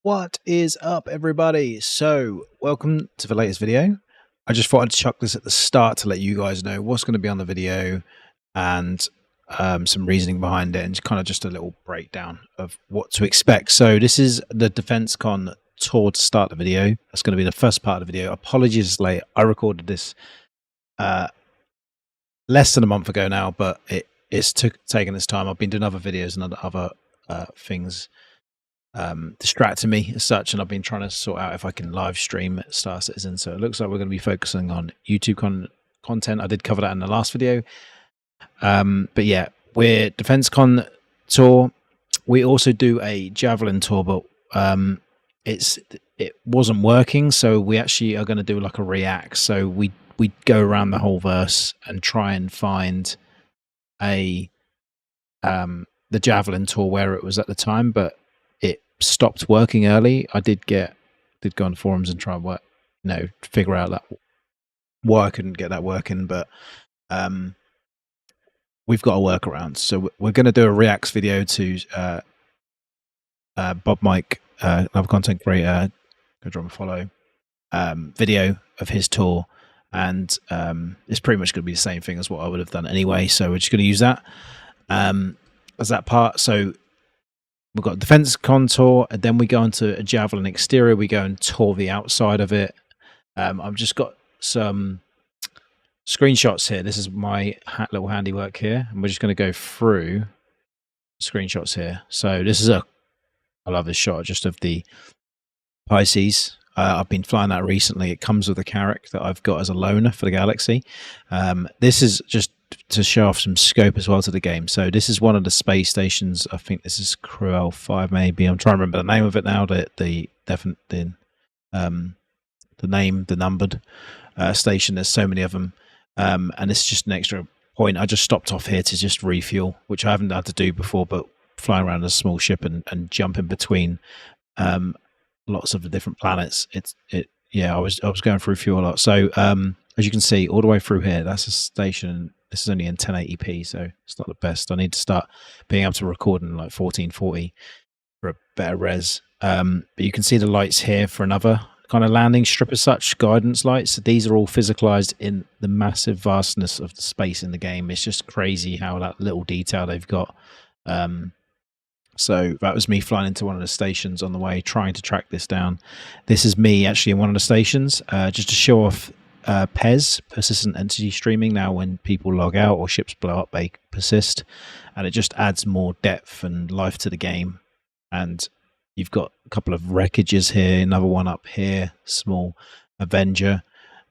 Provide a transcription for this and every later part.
What is up, everybody? So, welcome to the latest video. I just thought I'd chuck this at the start to let you guys know what's going to be on the video and some reasoning behind it, and kind of just a little breakdown of what to expect. So, this is the Defensecon tour to start the video. That's going to be the first part of the video. Apologies it's late. I recorded this less than a month ago now, but it's taken its time. I've been doing other videos and other things distracting me as such, and I've been trying to sort out if I can live stream Star Citizen. So it looks like we're going to be focusing on YouTube content. I did cover that in the last video, but yeah, we're Defensecon tour. We also do a Javelin tour, but it wasn't working, so we actually are going to do like a react. So we go around the whole verse and try and find the Javelin tour where it was at the time, but it stopped working early. I did go on forums and try and work, figure out that why I couldn't get that working, but we've got a workaround. So we're going to do a reacts video to Bob Mike, another content creator, go drop a follow, video of his tour, and it's pretty much going to be the same thing as what I would have done anyway. So we're just going to use that as that part. So we've got Defensecon tour, and then we go into a Javelin exterior. We go and tour the outside of it. I've just got some screenshots here. This is my little handiwork here, and we're just going to go through screenshots here. So this is I love this shot just of the Pisces. I've been flying that recently. It comes with a character that I've got as a loaner for the Galaxy. This is just to show off some scope as well to the game. So this is one of the space stations. I think this is Cruel 5 maybe. I'm trying to remember the name of it now. The numbered station. There's so many of them, and it's just an extra point. I just stopped off here to just refuel, which I haven't had to do before. But flying around a small ship and jumping between lots of the different planets, I was going through fuel a lot. So as you can see all the way through here, that's a station. This is only in 1080p, so it's not the best. I need to start being able to record in like 1440 for a better res. But you can see the lights here for another kind of landing strip as such, guidance lights. So these are all physicalized in the massive vastness of the space in the game. It's just crazy how that little detail they've got. So that was me flying into one of the stations on the way, trying to track this down. This is me actually in one of the stations, just to show off PES, persistent entity streaming. Now when people log out or ships blow up, they persist, and it just adds more depth and life to the game. And you've got a couple of wreckages here, another one up here, small Avenger.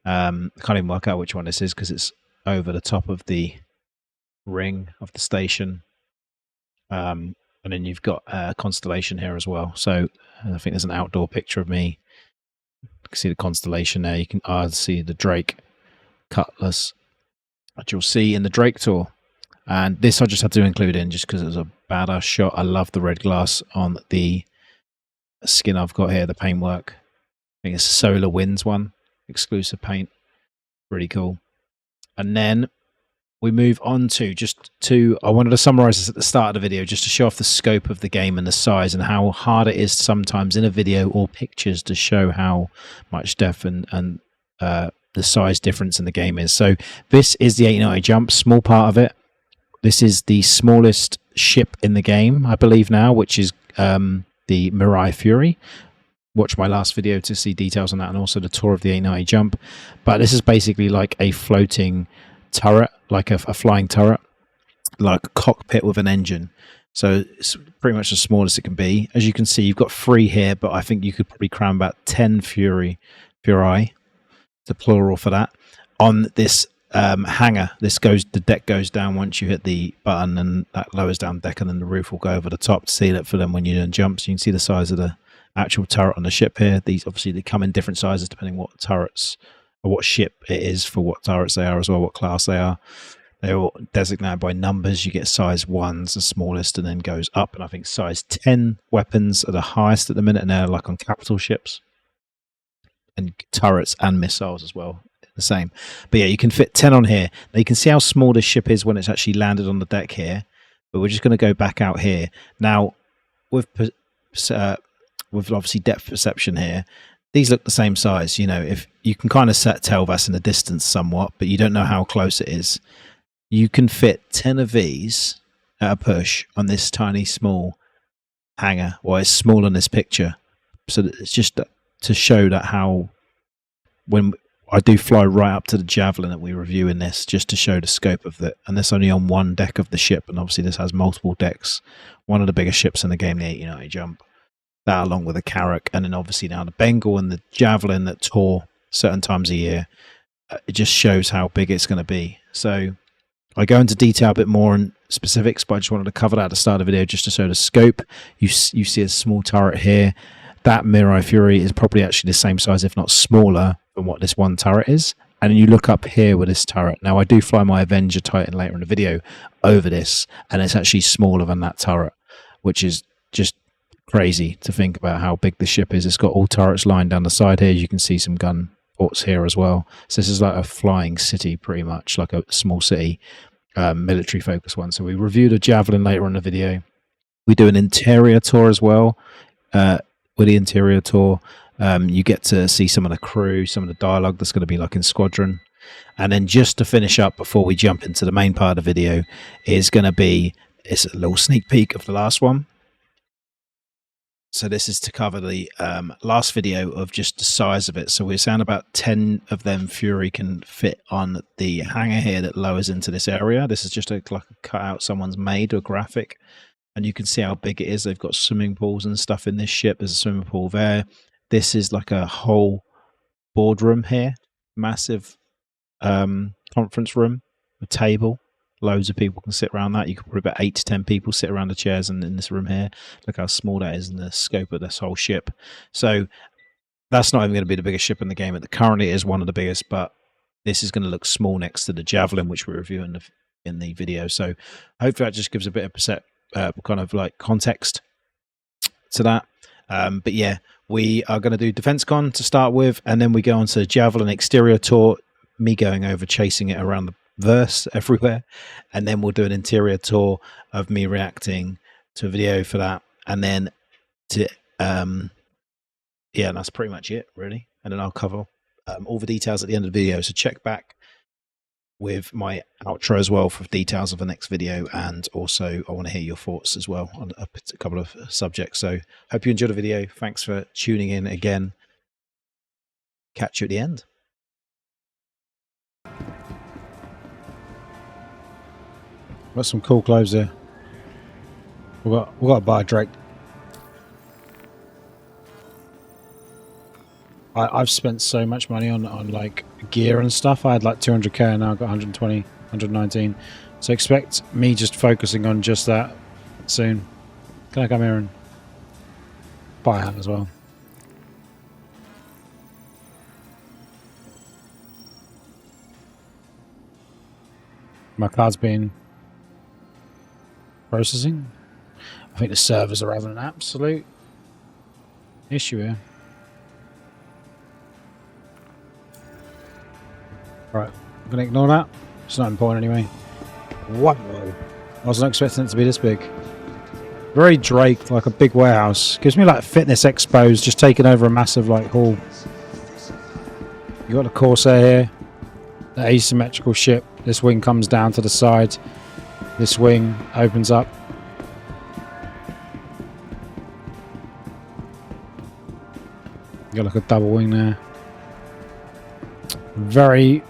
I can't even work out which one this is because it's over the top of the ring of the station. And then you've got a constellation here as well. So I think there's an outdoor picture of me. You can see the constellation there. You can see the Drake Cutlass that you'll see in the Drake tour. And this I just had to include in just because it was a badass shot. I love the red glass on the skin I've got here, the paintwork. I think it's a Solar Winds one, exclusive paint. Really cool. And then we move on to I wanted to summarize this at the start of the video just to show off the scope of the game and the size and how hard it is sometimes in a video or pictures to show how much depth and the size difference in the game is. So this is the 890 jump, small part of it. This is the smallest ship in the game, I believe now, which is the Mirai Fury. Watch my last video to see details on that, and also the tour of the 890 jump. But this is basically like a floating turret, like a flying turret, like a cockpit with an engine. So it's pretty much the smallest it can be. As you can see, you've got 3 here, but I think you could probably cram about 10 Fury, the plural for that, on this hangar. The deck goes down once you hit the button, and that lowers down deck, and then the roof will go over the top to seal it for them when you then jump. So you can see the size of the actual turret on the ship here. These obviously they come in different sizes depending what turrets or what ship it is for what turrets they are as well, what class they are. They're all designated by numbers. You get size 1's the smallest, and then goes up, and I think size 10 weapons are the highest at the minute, and they're like on capital ships, and turrets and missiles as well, the same. But yeah, you can fit 10 on here. Now you can see how small this ship is when it's actually landed on the deck here, but we're just going to go back out here now with with obviously depth perception here, these look the same size. You know, if you can kind of tell that's in the distance somewhat, but you don't know how close it is. You can fit 10 of these at a push on this tiny small hangar. Well, it's small in this picture, so it's just to show that how, when I do fly right up to the Javelin that we review in this, just to show the scope of it. And this only on one deck of the ship, and obviously this has multiple decks. One of the biggest ships in the game, the 8 jump. That along with the Carrack, and then obviously now the Bengal and the Javelin that tour certain times a year. It just shows how big it's going to be. So I go into detail a bit more in specifics, but I just wanted to cover that at the start of the video just to show the scope. You see a small turret here. That Mirai Fury is probably actually the same size, if not smaller, than what this one turret is. And then you look up here with this turret. Now, I do fly my Avenger Titan later in the video over this, and it's actually smaller than that turret, which is just crazy to think about how big the ship is. It's got all turrets lined down the side here. You can see some gun ports here as well. So this is like a flying city, pretty much, like a small city, military focused one. So we reviewed a Javelin later in the video. We do an interior tour as well. With the interior tour, you get to see some of the crew, some of the dialogue that's going to be like in Squadron. And then just to finish up before we jump into the main part of the video is going to be, it's a little sneak peek of the last one. So this is to cover the last video of just the size of it. So we're saying about 10 of them Fury can fit on the hangar here that lowers into this area. This is just like a cutout someone's made, a graphic. And you can see how big it is. They've got swimming pools and stuff in this ship. There's a swimming pool there. This is like a whole boardroom here. Massive conference room, a table. Loads of people can sit around that. You could probably about 8 to 10 people sit around the chairs in this room here. Look how small that is in the scope of this whole ship. So that's not even going to be the biggest ship in the game. Currently it is one of the biggest, but this is going to look small next to the Javelin, which we're reviewing in the video. So hopefully that just gives a bit of kind of like context to that. But yeah, we are going to do Defensecon to start with, and then we go on to the Javelin exterior tour, me going over chasing it around the verse everywhere, and then we'll do an interior tour of me reacting to a video for that, and then to yeah, that's pretty much it really. And then I'll cover all the details at the end of the video, so check back with my outro as well for details of the next video, and also I want to hear your thoughts as well on a couple of subjects. So hope you enjoyed the video. Thanks for tuning in again. Catch you at the end. Got some cool clothes here. We've got to buy a Drake. I've spent so much money on like gear and stuff. I had like 200k and now I've got 120, 119. So expect me just focusing on just that soon. Can I come here and buy a hat as well? My card's been processing. I think the servers are having an absolute issue here. Right, I'm going to ignore that. It's not important anyway. Wow. I wasn't expecting it to be this big. Very Drake, like a big warehouse. Gives me like Fitness Expos just taking over a massive like hall. You got the Corsair here. The asymmetrical ship. This wing comes down to the side. This wing opens up. You got like a double wing there. Very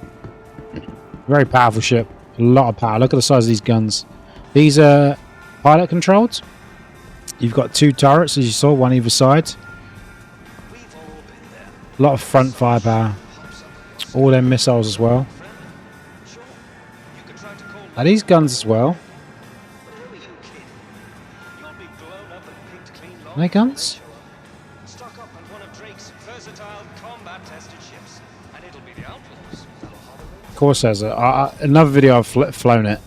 powerful ship. A lot of power. Look at the size of these guns. These are pilot controlled. You've got 2 turrets, as you saw, one either side. A lot of front firepower. All their missiles as well. Are these guns as well? Are they guns? Corsairs are another video. I've flown it,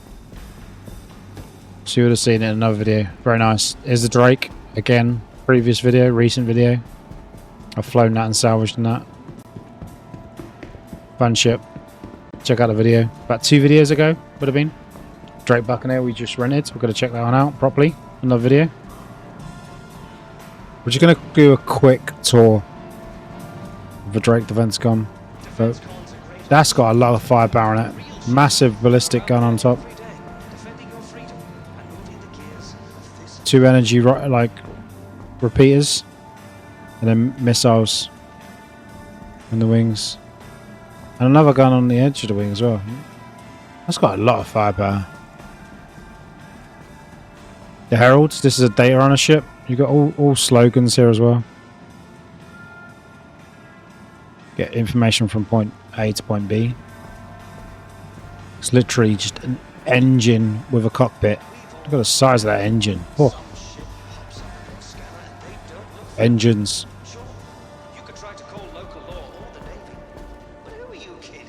so you would have seen it in another video. Very nice. Here's the Drake again. Previous video, recent video. I've flown that and salvaged in that. Fun ship. Check out the video. About 2 videos ago would have been. Drake Buccaneer we just rented. We're going to check that one out properly. Another video. We're just going to do a quick tour of the Drake Defensecon. But that's got a lot of firepower in it. Massive ballistic gun on top. 2 energy like repeaters, and then missiles in the wings, and another gun on the edge of the wing as well. That's got a lot of firepower. The Heralds. This is a data runner ship. You've got all slogans here as well. Get information from point A to point B. It's literally just an engine with a cockpit. Look at the size of that engine. Oh. Engines. You could try to call local law or the Navy. But who are you kidding?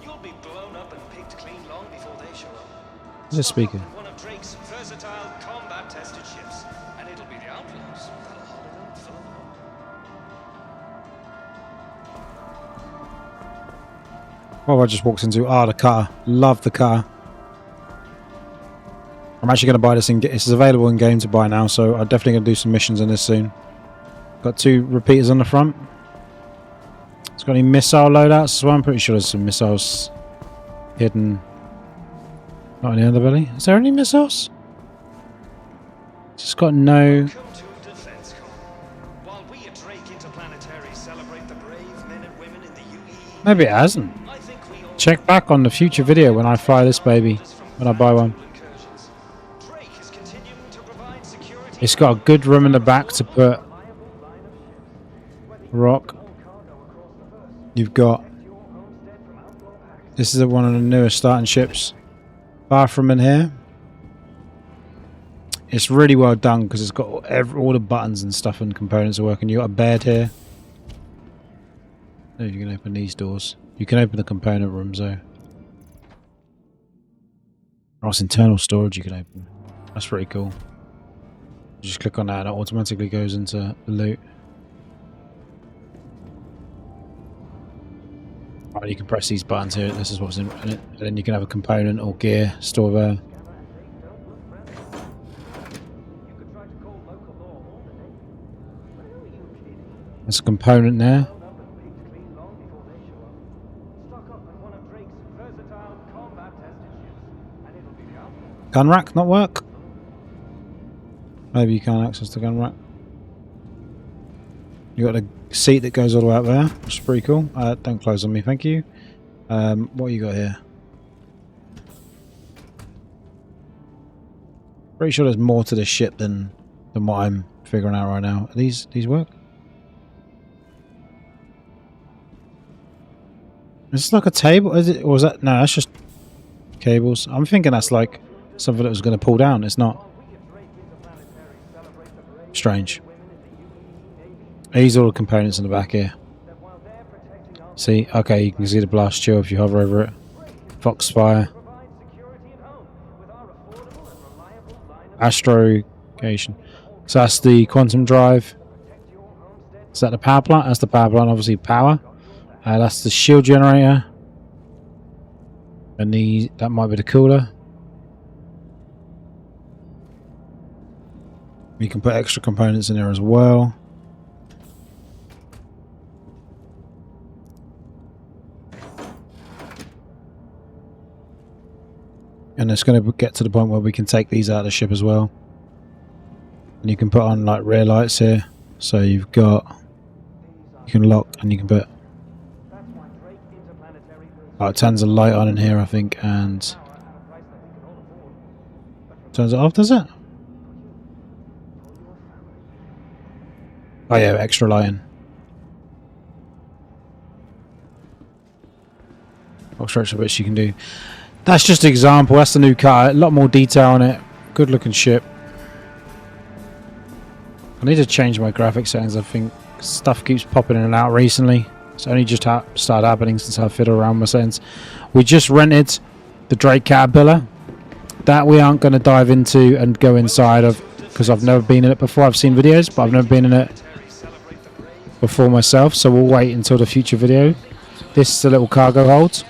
You'll be blown up and picked clean long before they show up. Who's this speaker? One of Drake's versatile combat tested ships, and it'll be the Outlaws that'll hold it up for the war. What have I just walked into? Ah, the car. Love the car. I'm actually going to buy this in. This is available in game to buy now, so I'm definitely going to do some missions in this soon. Got 2 repeaters on the front. It's got any missile loadouts as well. I'm pretty sure there's some missiles hidden. Not in the underbelly. Is there any missiles? It's just got no. Welcome to Defensecon. While we at Drake Interplanetry celebrate the brave men and women in the UE, Maybe it hasn't. I think we all Check back on the future video when I fly this baby. When I buy one. incursions. Drake is continuing to provide security. It's got a good room in the back to put rock. You've got. This is one of the newest starting ships. Bathroom in here. It's really well done because it's got all the buttons and stuff and components are working. You've got a bed here. Oh, you can open these doors. You can open the component rooms though. Oh, it's internal storage you can open. That's pretty cool. You just click on that and it automatically goes into the loot. Right, you can press these buttons here. This is what's in it. And then you can have a component or gear store there. There's a component there. Gun rack not work? Maybe you can't access the gun rack. You got a seat that goes all the way up there, which is pretty cool. Don't close on me, thank you. What you got here? Pretty sure there's more to this ship than what I'm figuring out right now. These work? Is this like a table? Is it, or is that? No, that's just cables. I'm thinking that's like something that was going to pull down. It's not. Strange. These are all the components in the back here. See? Okay, you can see the blast shield if you hover over it. Foxfire. Astrogation. So that's the quantum drive. Is that the power plant? That's the power plant, obviously power. That's the shield generator. And that might be the cooler. You can put extra components in there as well. And it's going to get to the point where we can take these out of the ship as well. And you can put on like rear lights here. So you've got, you can lock and you can put, oh, it turns the light on in here I think, and turns it off, does it? Oh yeah, extra lighting. Extra bits you can do. That's just an example. That's the new car. A lot more detail on it. Good looking ship. I need to change my graphics settings. I think stuff keeps popping in and out recently. It's only just started happening since I fiddled around my settings. We just rented the Drake Caterpillar. That we aren't going to dive into and go inside of because I've never been in it before. I've seen videos, but I've never been in it before myself. So we'll wait until the future video. This is the little cargo hold.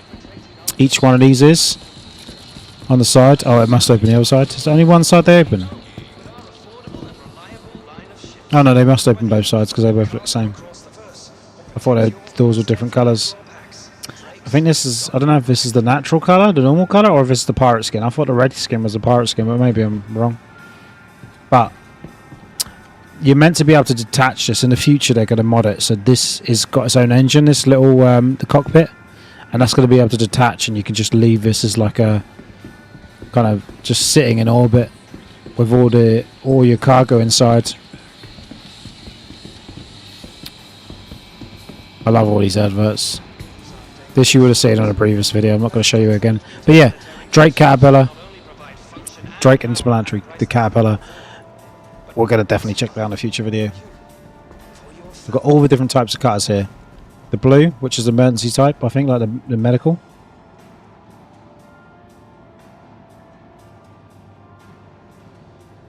Each one of these is on the side. Oh, it must open the other side. Is there only one side they open? Oh no, they must open both sides because they both look the same. I thought the doors were different colours. I think this is, I don't know if this is the natural colour, the normal colour, or if it's the pirate skin. I thought the red skin was the pirate skin, but maybe I'm wrong. But you're meant to be able to detach this. In the future, they're going to mod it. So this has got its own engine, this little, the cockpit. And that's going to be able to detach, and you can just leave this as like a, kind of just sitting in orbit with all your cargo inside. I love all these adverts. This you would have seen on a previous video. I'm not going to show you again. But yeah, Drake Caterpillar. Drake Interplanetary, the Caterpillar. We're going to definitely check that out in a future video. We've got all the different types of cutters here. The blue, which is the emergency type, I think, like the medical.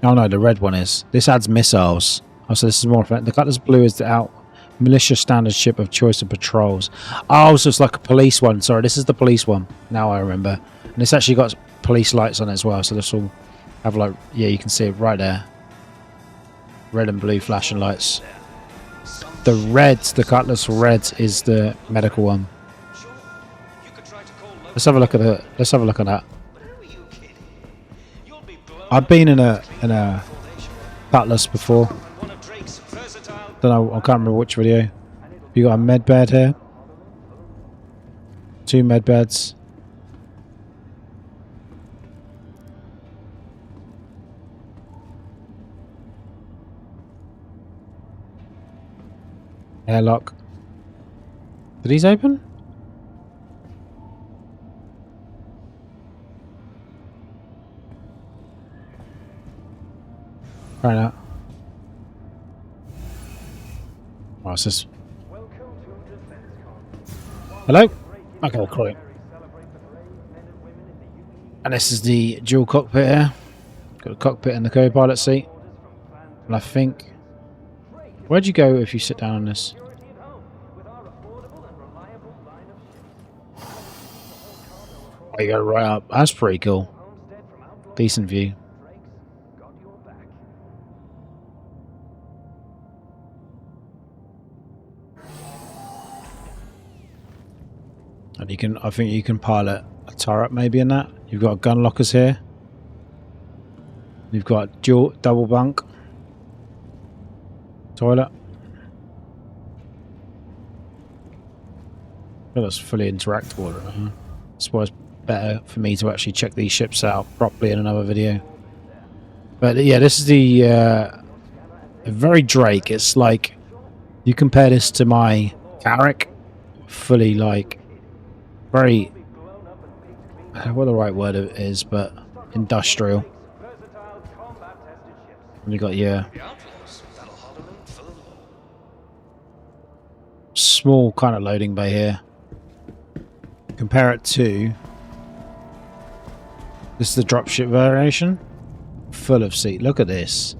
Oh no, the red one is. This adds missiles. Oh, so this is more effective. The cutter's blue is the out militia standard ship of choice of patrols. Oh, so it's like a police one. Sorry, this is the police one. Now I remember. And it's actually got police lights on it as well. So this will have like, yeah, you can see it right there. Red and blue flashing lights. The red, the Cutlass red, is the medical one. Let's have a look at it. Let's have a look at that. I've been in a Cutlass before. Don't know. I can't remember which video. You got a med bed here. 2 med beds. Airlock. Did these open? Right now. What's this? Hello? Okay, cool. And this is the dual cockpit here. Got a cockpit in the co-pilot seat. And I think... Where'd you go if you sit down on this? Oh, you go right up. That's pretty cool. Decent view. And you can, I think you can pilot a turret maybe in that. You've got gun lockers here. You've got double bunk. Toilet. Well, that's fully interactable. Right? That's why it's better for me to actually check these ships out properly in another video. But yeah, this is the very Drake. It's like you compare this to my Carrack, fully like very, what the right word is, but industrial. And you got your small kind of loading bay here. Compare it to this is the dropship variation, full of seat. Look at this.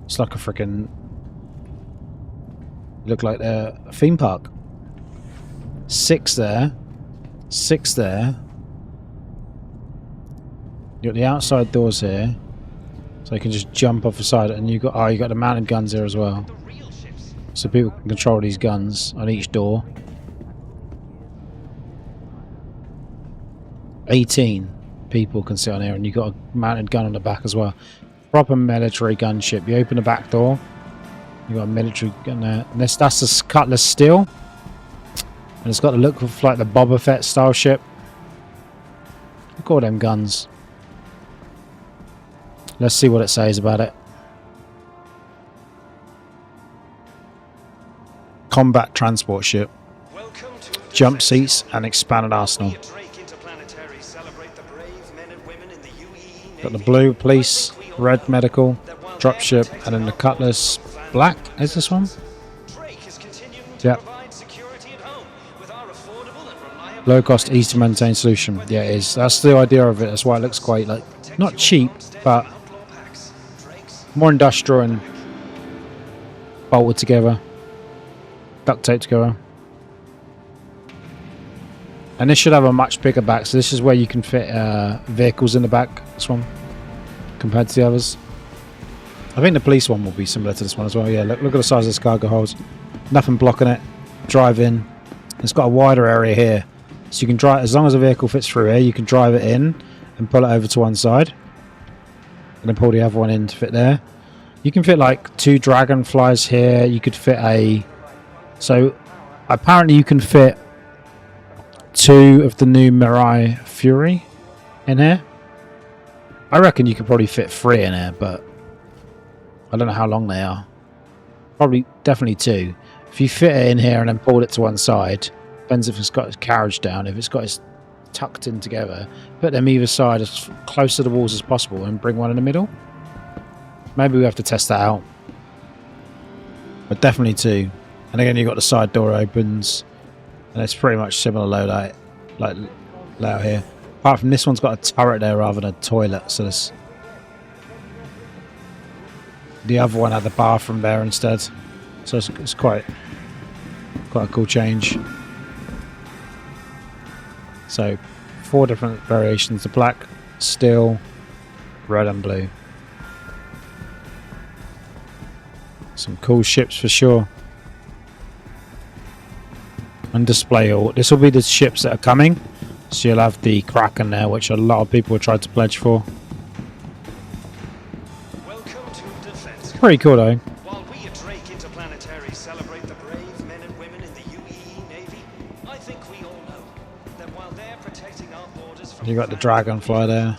It's like a freaking look like a theme park. 6 there, 6 there. You got the outside doors here, so you can just jump off the side, and you got you got the mounted guns here as well. So people can control these guns on each door. 18 people can sit on here, and you've got a mounted gun on the back as well. Proper military gunship. You open the back door, you've got a military gun there. And that's the Cutlass steel. And it's got the look of like the Boba Fett style ship. Look at all them guns. Let's see what it says about it. Combat transport ship. Jump seats and expanded arsenal. Got the blue police, red medical, dropship, and then the Cutlass black. Is this one? Yeah. Low cost, easy to maintain solution. Yeah, it is. That's the idea of it. That's why it looks quite like not cheap, but more industrial and bolted together, duct tape together. And this should have a much bigger back, so this is where you can fit vehicles in the back, this one, compared to the others. I think the police one will be similar to this one as well. Yeah, look at the size of this cargo holds. Nothing blocking it. Drive in. It's got a wider area here. So you can drive, as long as the vehicle fits through here, you can drive it in and pull it over to one side. And then pull the other one in to fit there. You can fit like 2 dragonflies here. You could fit a... So apparently you can fit 2 of the new Mirai Fury in here. I reckon you could probably fit 3 in here, but I don't know how long they are. Probably, definitely 2. If you fit it in here and then pull it to one side, depends if it's got its carriage down. If it's got its tucked in together, put them either side as close to the walls as possible and bring one in the middle. Maybe we have to test that out. But definitely 2. And again, you've got the side door opens, and it's pretty much similar layout, like layout here. Apart from this one's got a turret there rather than a toilet, so this. The other one had the bathroom there instead, so it's quite a cool change. So 4 different variations of black, steel, red and blue. Some cool ships for sure. And display all. This will be the ships that are coming. So you'll have the Kraken there, which a lot of people have tried to pledge for. Welcome to Defensecon. Pretty cool though. While we at Drake Interplanetary celebrate the brave men and women in the UEE Navy, I think we all know that while they're protecting our borders from You got the Dragonfly there.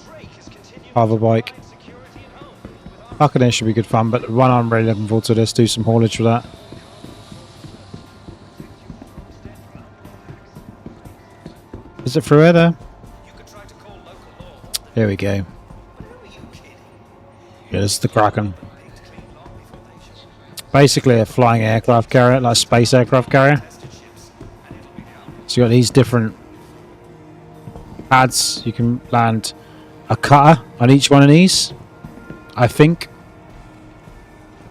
Drake is continuing Hover bike. to provide security at home with our Buccaneer should be good fun, but the one I'm really looking forward to this, do some haulage for that. Is it through here there? You could try to call local law. Here we go. But who are you kidding? Yeah, this is the Kraken. Picked clean long before they show. Basically a flying aircraft carrier, like a space aircraft carrier. Tested ships, and it'll be down. So you got these different pads. You can land a cutter on each one of these, I think.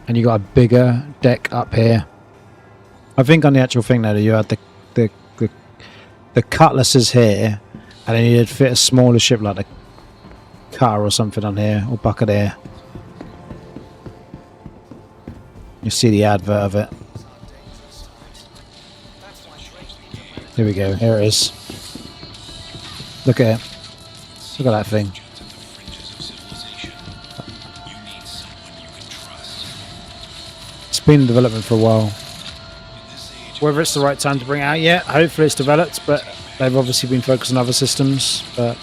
And you got a bigger deck up here. I think on the actual thing though, you had the cutlasses here, and then you'd fit a smaller ship like the cutter or something on here, or buccaneer. You see the advert of it. Here we go. Here it is. Look at it. Look at that thing. It's been in development for a while. Whether it's the right time to bring it out yet, hopefully it's developed, but they've obviously been focused on other systems. But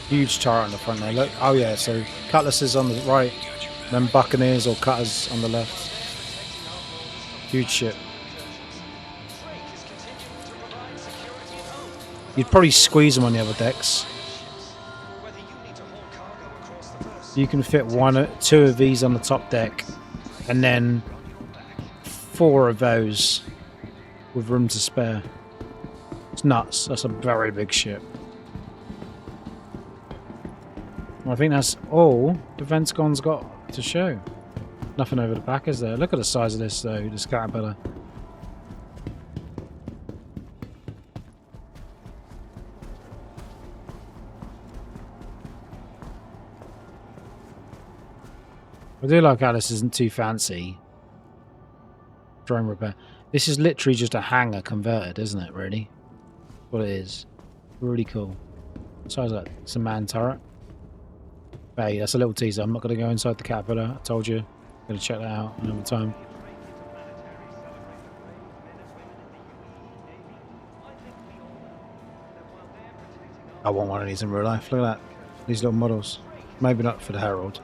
huge turret on the front there. Look, oh yeah, so cutlasses on the right, then buccaneers or cutters on the left. Huge ship. You'd probably squeeze them on the other decks. You can fit 2 of these on the top deck, and then 4 of those with room to spare. It's nuts. That's a very big ship. I think that's all Defensecon's got to show. Nothing over the back, is there? Look at the size of this, though, this caterpillar. I do like how this isn't too fancy. Drone repair. This is literally just a hangar converted, isn't it, really? What it is. Really cool. Size of that. It's a man turret. Hey, that's a little teaser. I'm not going to go inside the caterpillar. I told you. I'm going to check that out another time. I want one of these in real life. Look at that. These little models. Maybe not for the Herald.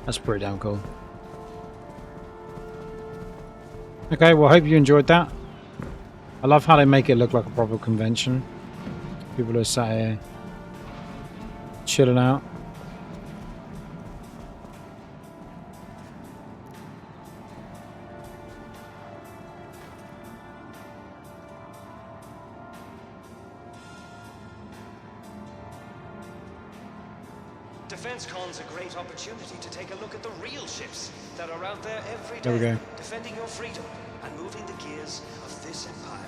That's pretty damn cool. Okay, well, I hope you enjoyed that. I love how they make it look like a proper convention. People are sat here chilling out. Defensecon's a great opportunity to take a look at the real ships that are out there every There we day, go. defending your freedom and moving the gears of this empire.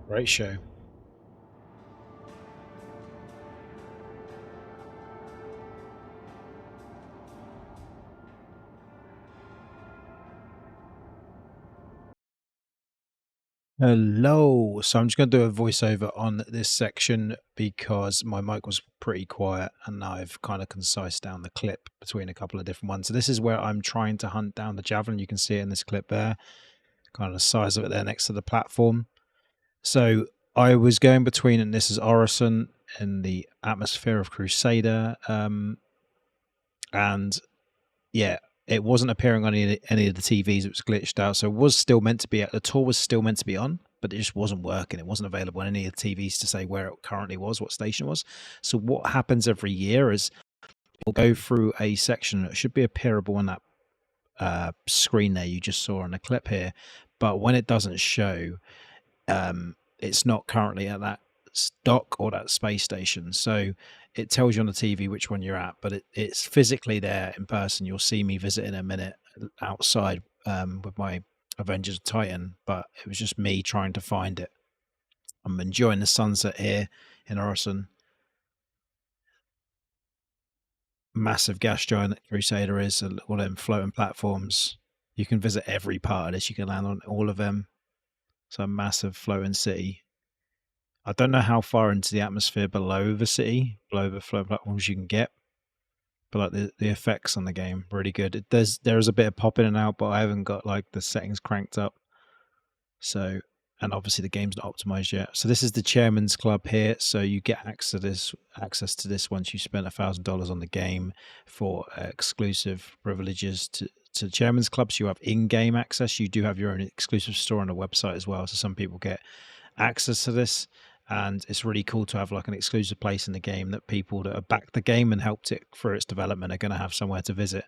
Great show. Hello. So I'm just going to do a voiceover on this section because my mic was pretty quiet and I've kind of concised down the clip between a couple of different ones. So this is where I'm trying to hunt down the Javelin. You can see it in this clip there, kind of the size of it there next to the platform. So I was going between, and this is Orison in the atmosphere of Crusader. And yeah, it wasn't appearing on any of the TVs. It was glitched out. So it was still meant to be, the tour was still meant to be on, but it just wasn't working. It wasn't available on any of the TVs to say where it currently was, what station it was. So what happens every year is we'll go through a section. It should be appearable on that screen there you just saw on the clip here. But when it doesn't show, it's not currently at that dock or that space station. So it tells you on the TV which one you're at, but it's physically there in person. You'll see me visit in a minute outside with my Avengers Titan, but it was just me trying to find it. I'm enjoying the sunset here in Orison. Massive gas giant Crusader is, all them floating platforms. You can visit every part of this. You can land on all of them. It's a massive floating city. I don't know how far into the atmosphere below the city, below the floating platforms you can get, but like the effects on the game, really good. There is a bit of pop in and out, but I haven't got like the settings cranked up. So, and obviously the game's not optimized yet. So this is the Chairman's Club here. So you get access to this once you spend $1,000 on the game for exclusive privileges to the Chairman's Club. So you have in-game access. You do have your own exclusive store on the website as well. So some people get access to this, and it's really cool to have like an exclusive place in the game that people that have backed the game and helped it through its development are going to have somewhere to visit.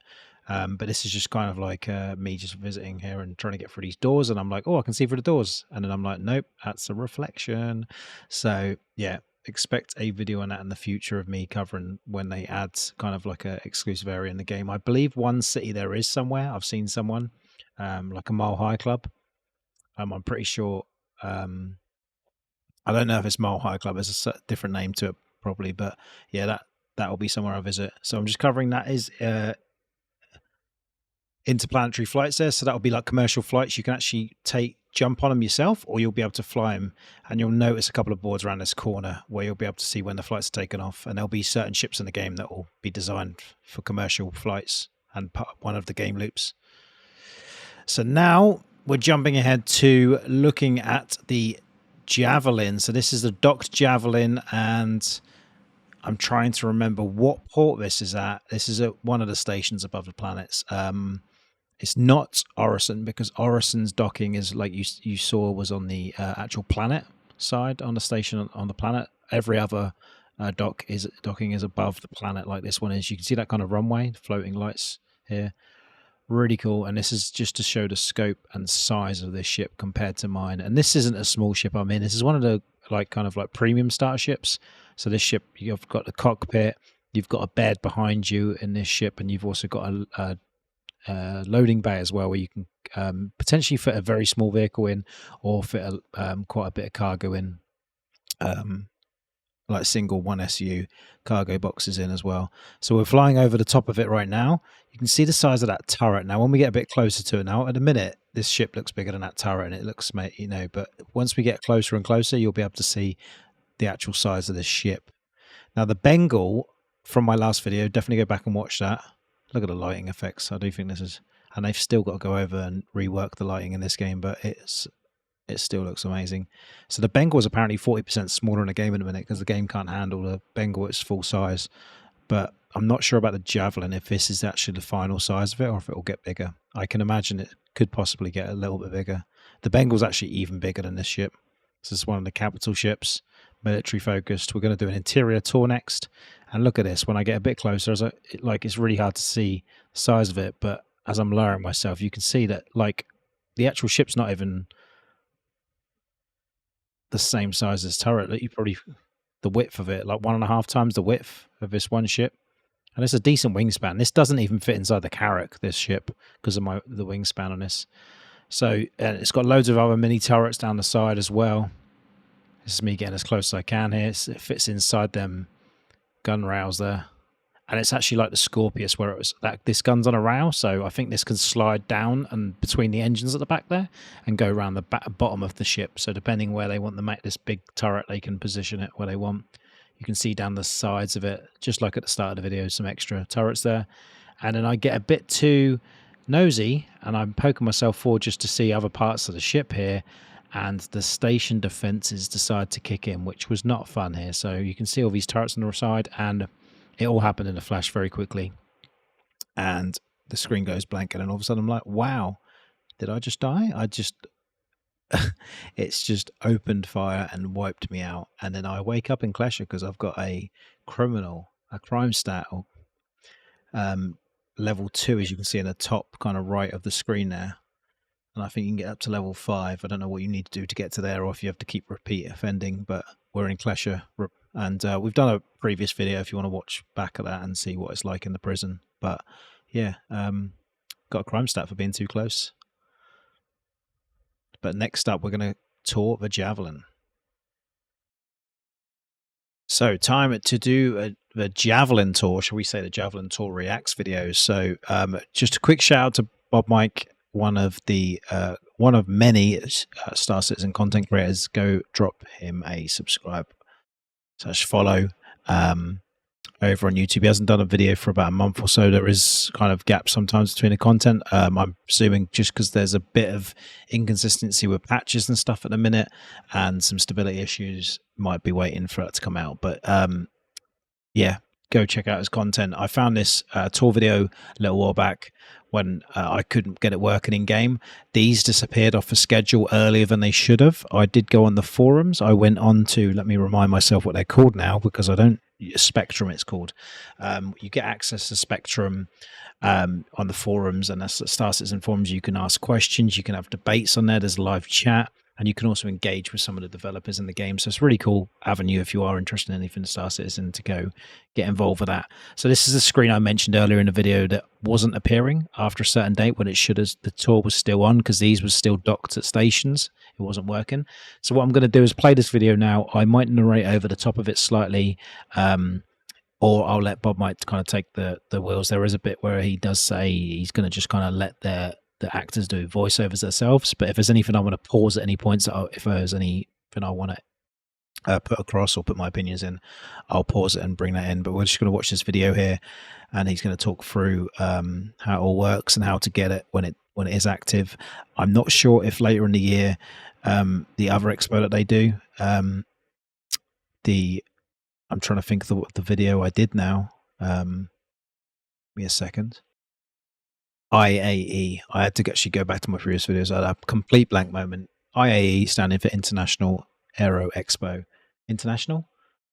But this is just kind of like me just visiting here and trying to get through these doors, and I'm like, oh, I can see through the doors, and then I'm like, nope, that's a reflection. So yeah, expect a video on that in the future of me covering when they add kind of like a exclusive area in the game. I believe one city there is somewhere. I've seen someone like a Mile High Club. I'm pretty sure. I don't know if it's Mile High Club. There's a different name to it probably, but yeah, that will be somewhere I visit. So I'm just covering that is interplanetary flights there. So that'll be like commercial flights. You can actually jump on them yourself, or you'll be able to fly them, and you'll notice a couple of boards around this corner where you'll be able to see when the flights are taken off, and there'll be certain ships in the game that will be designed for commercial flights and one of the game loops. So now we're jumping ahead to looking at the Javelin. So this is the docked Javelin, and I'm trying to remember what port this is at. This is at one of the stations above the planets. It's not Orison, because Orison's docking is like you saw was on the actual planet side on the station on the planet. Every other docking is above the planet, like this one is. You can see that kind of runway, floating lights here. Really cool. And this is just to show the scope and size of this ship compared to mine. And this isn't a small ship I'm in. This is one of the kind of premium starter ships. So this ship, you've got the cockpit, you've got a bed behind you in this ship, and you've also got a loading bay as well, where you can potentially fit a very small vehicle in, or fit quite a bit of cargo in, like single 1SU cargo boxes in as well. So we're flying over the top of it right now. You can see the size of that turret. Now when we get a bit closer to it, now at a minute this ship looks bigger than that turret, and it looks, but once we get closer and closer, you'll be able to see the actual size of this ship. Now the Bengal from my last video, definitely go back and watch that. Look at the lighting effects. I do think this is, and they've still got to go over and rework the lighting in this game, but it still looks amazing. So the Bengal is apparently 40% smaller in the game in a minute, because the game can't handle the Bengal at its full size. But I'm not sure about the Javelin, if this is actually the final size of it, or if it will get bigger. I can imagine it could possibly get a little bit bigger. The Bengal's actually even bigger than this ship. This is one of the capital ships, military focused. We're going to do an interior tour next, and look at this. When I get a bit closer, it's really hard to see the size of it, but as I'm lowering myself, you can see that the actual ship's not even the same size as turret. Like, you probably, the width of it, like 1.5 times the width of this one ship. And it's a decent wingspan. This doesn't even fit inside the Carrack, this ship, because of the wingspan on this. So it's got loads of other mini turrets down the side as well. This is me getting as close as I can here. It fits inside them gun rails there. And it's actually like the Scorpius, where it was that this gun's on a rail, so I think this can slide down and between the engines at the back there and go around the bottom of the ship. So depending where they want to make this big turret, they can position it where they want. You can see down the sides of it, just like at the start of the video, some extra turrets there. And then I get a bit too nosy, and I'm poking myself forward just to see other parts of the ship here. And the station defenses decide to kick in, which was not fun here. So you can see all these turrets on the side, and it all happened in a flash very quickly. And the screen goes blank, and then all of a sudden I'm like, wow, did I just die? It's just opened fire and wiped me out. And then I wake up in Clasher because I've got a crime stat, or level 2, as you can see in the top kind of right of the screen there. And I think you can get up to level 5. I don't know what you need to do to get to there, or if you have to keep repeat offending, but we're in Clasher. And we've done a previous video if you want to watch back at that and see what it's like in the prison. But yeah, got a crime stat for being too close. But next up, we're going to tour the Javelin. So time to do the Javelin tour, shall we say, the Javelin tour reacts videos. So just a quick shout out to Bob Mike, one of many Star Citizen content creators. Go drop him a subscribe / follow over on YouTube. He hasn't done a video for about a month or so. There is kind of gaps sometimes between the content. I'm presuming just because there's a bit of inconsistency with patches and stuff at the minute, and some stability issues, might be waiting for it to come out. But yeah, go check out his content. I found this tour video a little while back when I couldn't get it working in game. These disappeared off the schedule earlier than they should have. I did go on the forums. I went on to, let me remind myself what they're called now, because I don't, Spectrum it's called. You get access to Spectrum on the forums, and that's the Star Citizen forums. You can ask questions, you can have debates on there, there's live chat, and you can also engage with some of the developers in the game. So it's a really cool avenue if you are interested in anything Star Citizen to go get involved with that. So this is the screen I mentioned earlier in the video that wasn't appearing after a certain date when it should have. The tour was still on because these were still docked at stations. It wasn't working. So what I'm going to do is play this video now. I might narrate over the top of it slightly, or I'll let Bob Mike kind of take the wheels. There is a bit where he does say he's going to just kind of let the actors do voiceovers themselves, but if there's anything I want to pause at any points, if there's anything I want to put across or put my opinions in, I'll pause it and bring that in. But we're just going to watch this video here, and he's going to talk through how it all works and how to get it when it is active. I'm not sure if later in the year the other expo that they do, I'm trying to think of the video I did now. Give me a second. IAE. I had to actually go back to my previous videos. I had a complete blank moment. IAE standing for International Aero Expo. International?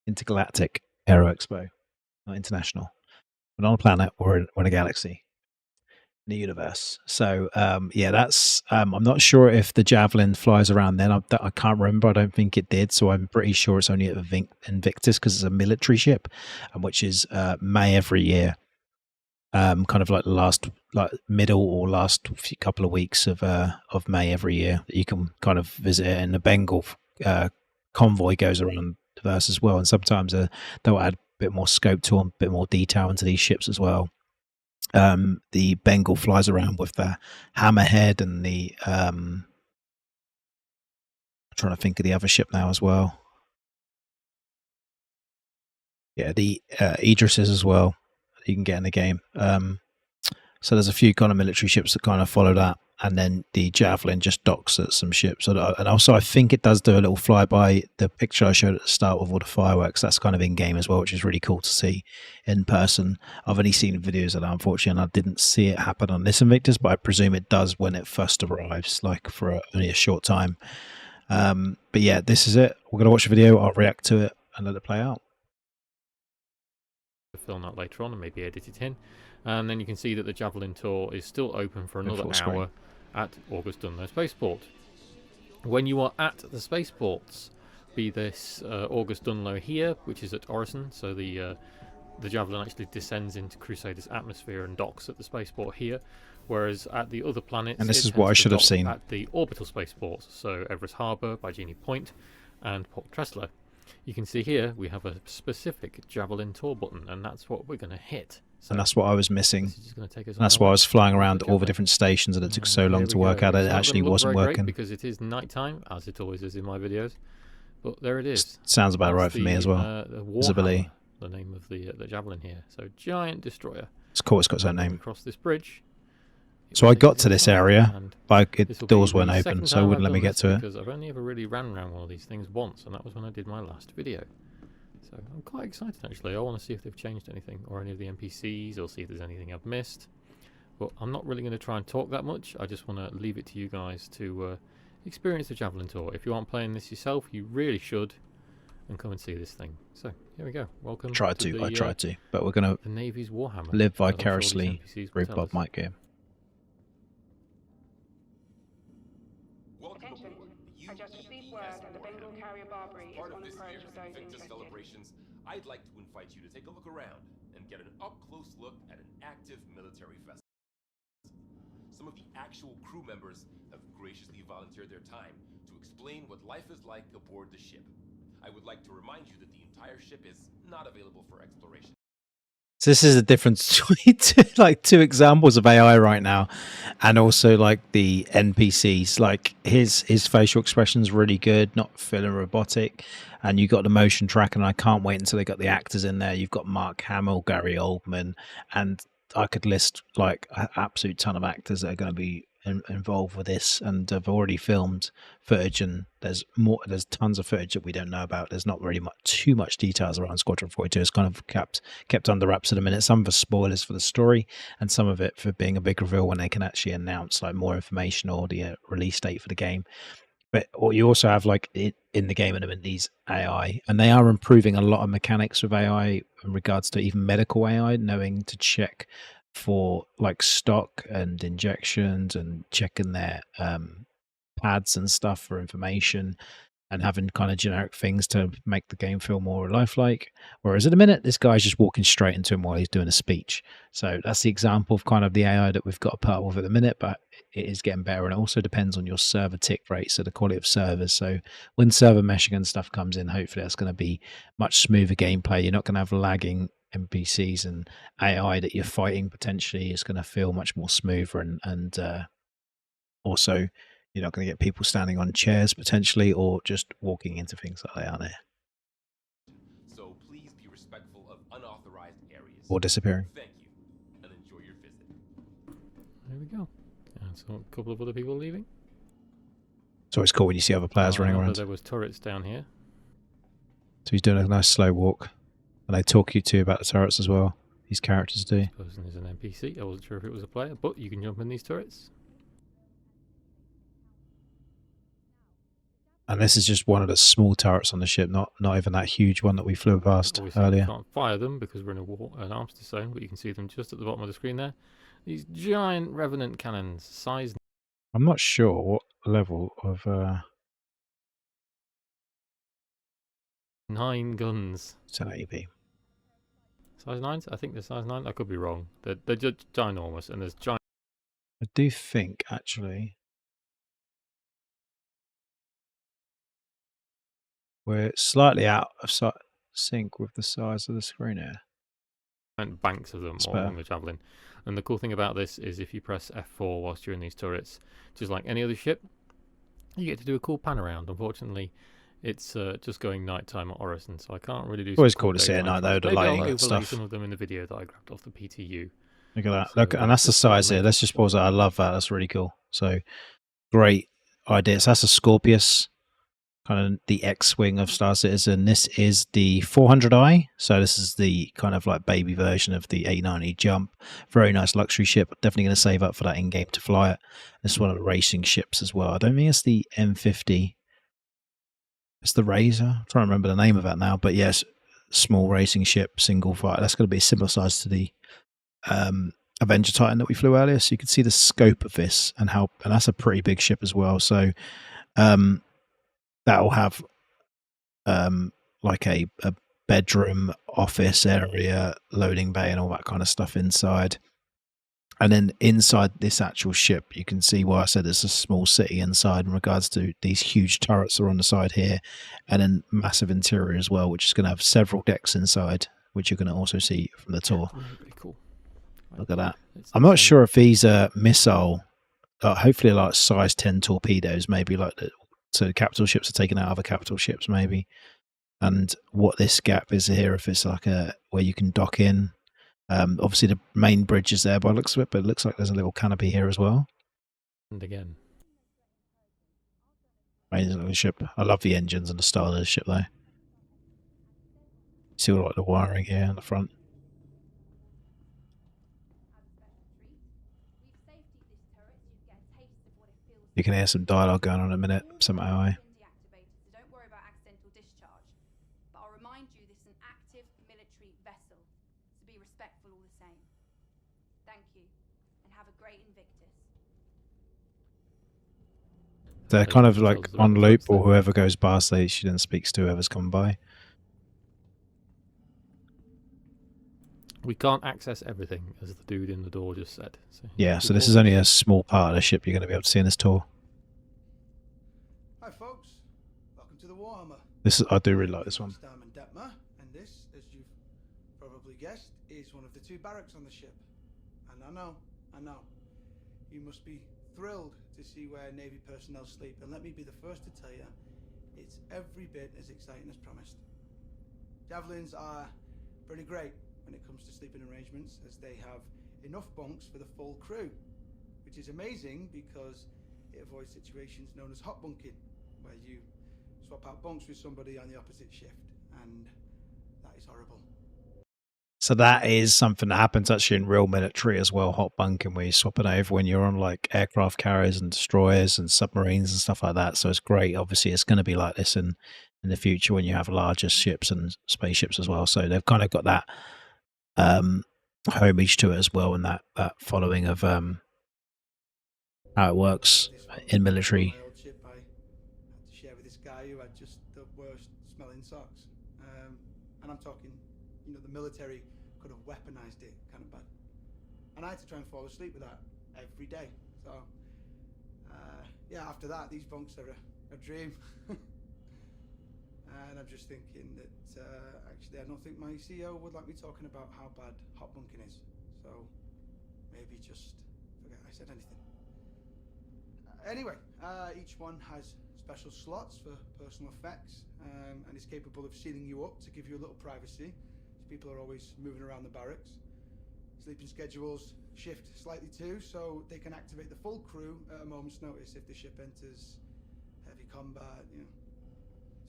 Intergalactic Aero Expo. Not international. We're on a planet, we're in a galaxy, in the universe. So yeah, that's I'm not sure if the Javelin flies around then. I can't remember. I don't think it did. So I'm pretty sure it's only at Invictus because it's a military ship, which is May every year. Kind of like the last, middle or last couple of weeks of May every year. You can kind of visit it, and the Bengal convoy goes around the verse as well. And sometimes they'll add a bit more scope to them, a bit more detail into these ships as well. The Bengal flies around with the Hammerhead and the I'm trying to think of the other ship now as well. Yeah, the Idrises as well. You can get in the game. So there's a few kind of military ships that kind of follow that, and then the Javelin just docks at some ships. And also I think it does do a little flyby. The picture I showed at the start with all the fireworks, that's kind of in game as well, which is really cool to see in person. I've only seen videos of that, unfortunately, and I didn't see it happen on this Invictus, but I presume it does when it first arrives, like for only a short time. But yeah, this is it. We're going to watch the video. I'll react to it and let it play out. Film that later on and maybe edit it in, and then you can see that the Javelin tour is still open for another hour. at August Dunlo Spaceport. When you are at the spaceports, be this August Dunlo here, which is at Orison, so the Javelin actually descends into Crusader's atmosphere and docks at the spaceport here, whereas at the other planets, And this it is what tends I to should have dock seen. at the orbital spaceports, so Everest Harbour, Bygenie Point, and Port Tressler. You can see here we have a specific Javelin tour button, and that's what we're going to hit. So And that's what I was missing. this is just going to take us. And that's on why I our was flying way around to all the Javelin. different stations, and it took so long Here to we work go. out that It's it not actually gonna look wasn't very great working. because it is night time, as it always is in my videos. But there it is. Sounds about That's right for me as well. the Visibility. Warhammer, the name of the Javelin here. So giant destroyer. It's cool. It's got its own name. Across this bridge. it So I will got take us to this inside, area, and but this will be doors the weren't open, second so it time wouldn't I've let me done get this to it. Because I've only ever really ran around one of these things once, and that was when I did my last video. So I'm quite excited actually. I want to see if they've changed anything, or any of the NPCs, or see if there's anything I've missed. But I'm not really going to try and talk that much. I just want to leave it to you guys to experience the Javelin tour. If you aren't playing this yourself, you really should, and come and see this thing. So here we go. Welcome. I tried to, but we're gonna The Navy's Warhammer. live as I'm sure these vicariously NPCs will through tell Bob us. Mike Game. Attention. I just received word that the Bengal carrier Barbary is Part on of this approach year's for those Invictus interested. celebrations, I'd like to invite you to take a look around and get an up-close look at an active military vessel. Some of the actual crew members have graciously volunteered their time to explain what life is like aboard the ship. I would like to remind you that the entire ship is not available for exploration. So this is the difference between two examples of AI right now, and also like the NPCs. Like his facial expression's really good, not feeling robotic, and you got the motion track. And I can't wait until they got the actors in there. You've got Mark Hamill, Gary Oldman, and I could list like an absolute ton of actors that are going to be involved with this, and have already filmed footage, and there's tons of footage that we don't know about. There's not really too much details around Squadron 42. It's kind of kept under wraps at the minute. Some of the spoilers for the story, and some of it for being a big reveal when they can actually announce like more information or the release date for the game. But you also have like in the game and these AI, and they are improving a lot of mechanics with AI in regards to even medical AI, knowing to check for like stock and injections, and checking their pads and stuff for information, and having kind of generic things to make the game feel more lifelike. Whereas at a minute, this guy's just walking straight into him while he's doing a speech. So that's the example of kind of the AI that we've got a part of at the minute, but it is getting better. And it also depends on your server tick rate, so the quality of servers. So when server meshing and stuff comes in, hopefully that's going to be much smoother gameplay. You're not going to have lagging NPCs and AI that you're fighting potentially. Is going to feel much more smoother, and also you're not going to get people standing on chairs potentially, or just walking into things like they are there, So please be respectful of unauthorized areas. or disappearing. Thank you, and enjoy your visit. There we go. And so a couple of other people leaving. It's always cool when you see other players I running remember around. There was turrets down here. So he's doing a nice slow walk, and they talk you too about the turrets as well. These characters do. Person is an NPC. I wasn't sure if it was a player, but you can jump in these turrets. And this is just one of the small turrets on the ship, not even that huge one that we flew past Obviously, you earlier. can't fire them because we're in an armistice zone, but you can see them just at the bottom of the screen there. These giant Revenant cannons, size I'm not sure what level of 9 guns. 1080p. Size 9s? I think they're size 9. I could be wrong. They're just ginormous, and there's giant. I do think actually we're slightly out of sync with the size of the screen here. Banks of them It's all better. along the Javelin. And the cool thing about this is if you press F4 whilst you're in these turrets, just like any other ship, you get to do a cool pan around. Unfortunately, it's just going nighttime at Orison, so I can't really do. Always some cool to see at daytime night, though, shots. the Maybe I'll lighting and overlay stuff. some of them in the video that I grabbed off the PTU. Look at that. So Look, and that's the just size make here. it Let's just pause that. I love that. That's really cool. So great idea. So that's a Scorpius, kind of the X-wing of Star Citizen. This is the 400i. So this is the kind of like baby version of the 890 Jump. Very nice luxury ship. Definitely going to save up for that in-game to fly it. This is one of the racing ships as well. I don't think it's the M50. It's the Razor. I'm trying to remember the name of that now. But yes, small racing ship, single flight. That's going to be a similar size to the Avenger Titan that we flew earlier, so you can see the scope of this and that's a pretty big ship as well. So that'll have like a bedroom, office area, loading bay, and all that kind of stuff inside. And then inside this actual ship, you can see why I said there's a small city inside in regards to these huge turrets that are on the side here, and then massive interior as well, which is going to have several decks inside, which you're going to also see from the tour. Really cool. Look at that. I'm not sure if these are missile, hopefully like size 10 torpedoes, maybe like so capital ships are taken out of other capital ships, maybe. And what this gap is here, if it's like where you can dock in. Obviously the main bridge is there by the looks of it, but it looks like there's a little canopy here as well. And again. Amazing little ship. I love the engines and the style of the ship though. See all like the wiring here in the front. You can hear some dialogue going on in a minute, some AI. Don't worry about accidental discharge. But I'll remind you this is an active military vessel. So be respectful all the same. Thank you. And have a great Invictus. They're kind of like on loop, or whoever goes past, she then speaks to whoever's come by. We can't access everything, as the dude in the door just said. So Yeah, so this is only a small part of the ship you're going to be able to see in this tour. Hi folks, welcome to the Warhammer. I do really like this one. And Detmer, and this, as you've probably guessed, is one of the 2 barracks on the ship. And I know, you must be thrilled to see where Navy personnel sleep, and let me be the first to tell you, it's every bit as exciting as promised. Javelins are pretty great when it comes to sleeping arrangements, as they have enough bunks for the full crew, which is amazing because it avoids situations known as hot bunking, where you swap out bunks with somebody on the opposite shift, and that is horrible. So that is something that happens actually in real military as well, hot bunking, where you swap it over when you're on like aircraft carriers and destroyers and submarines and stuff like that. So it's great. Obviously, it's going to be like this in the future when you have larger ships and spaceships as well. So they've kind of got that homage to it as well, and that following of how it works in military. My old ship, I had to share with this guy who had just the worst smelling socks, and I'm talking, the military could have weaponized it kind of bad, and I had to try and fall asleep with that every day. So yeah, after that, these bunks are a dream. And I'm just thinking that actually I don't think my CEO would like me talking about how bad hot bunking is. So maybe just forget I said anything. Anyway, each one has special slots for personal effects, and is capable of sealing you up to give you a little privacy. People are always moving around the barracks. Sleeping schedules shift slightly too, so they can activate the full crew at a moment's notice if the ship enters heavy combat.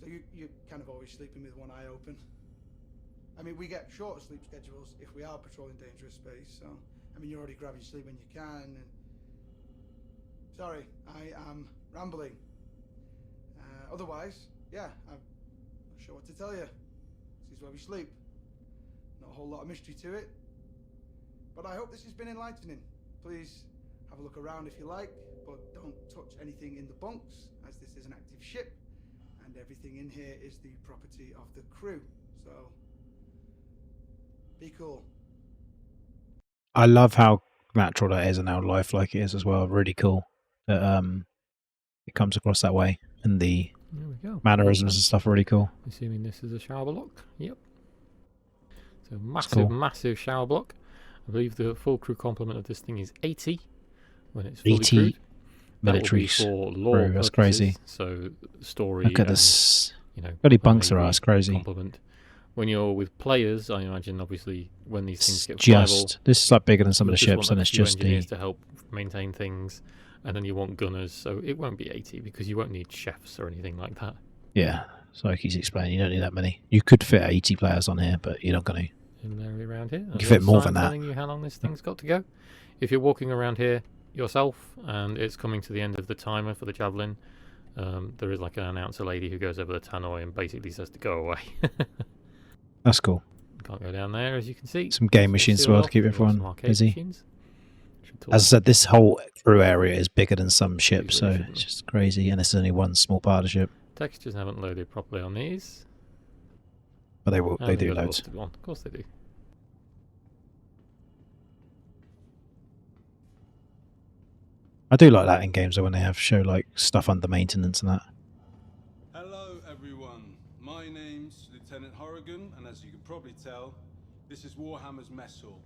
So you're kind of always sleeping with one eye open. I mean, we get shorter sleep schedules if we are patrolling dangerous space, so, I mean, you're already grabbing sleep when you can, and... Sorry, I am rambling. Otherwise, yeah, I'm not sure what to tell you. This is where we sleep. Not a whole lot of mystery to it. But I hope this has been enlightening. Please have a look around if you like, but don't touch anything in the bunks, as this is an active ship. And everything in here is the property of the crew, so be cool. I love how natural that is and how lifelike it is as well. Really cool that it comes across that way, and the mannerisms and stuff are really cool. Assuming this is a shower block. Yep. So massive, massive shower block. I believe the full crew complement of this thing is 80 when it's fully 80 crewed. military for lore crew. That's purposes, crazy. So story. Look at and, this. Bloody bunks are ass crazy. Complement. When you're with players, I imagine obviously when these things get flyable, this is like bigger than some of the you'll ships, and it's just engineers to help maintain things, and then you want gunners, so it won't be 80 because you won't need chefs or anything like that. Yeah, so like he's explaining, you don't need that many. You could fit 80 players on here, but you're not going to. In the area around here, you can fit more than that. Telling you how long this thing's got to go. If you're walking around here yourself and it's coming to the end of the timer for the Javelin, there is like an announcer lady who goes over the tannoy and basically says to go away. That's cool. Can't go down there, as you can see. Some game machines as well to keep everyone busy. Machines. Should talk. As I said, this whole crew area is bigger than some ships, really so shouldn't. it's just crazy. And this is only one small part of the ship, Textures haven't loaded properly on these. but they will. And They the do other load. busted one. Of course they do. I do like that in games though, when they have show like stuff under maintenance and that. Hello, everyone. My name's Lieutenant Horrigan, and as you can probably tell, this is Warhammer's mess hall.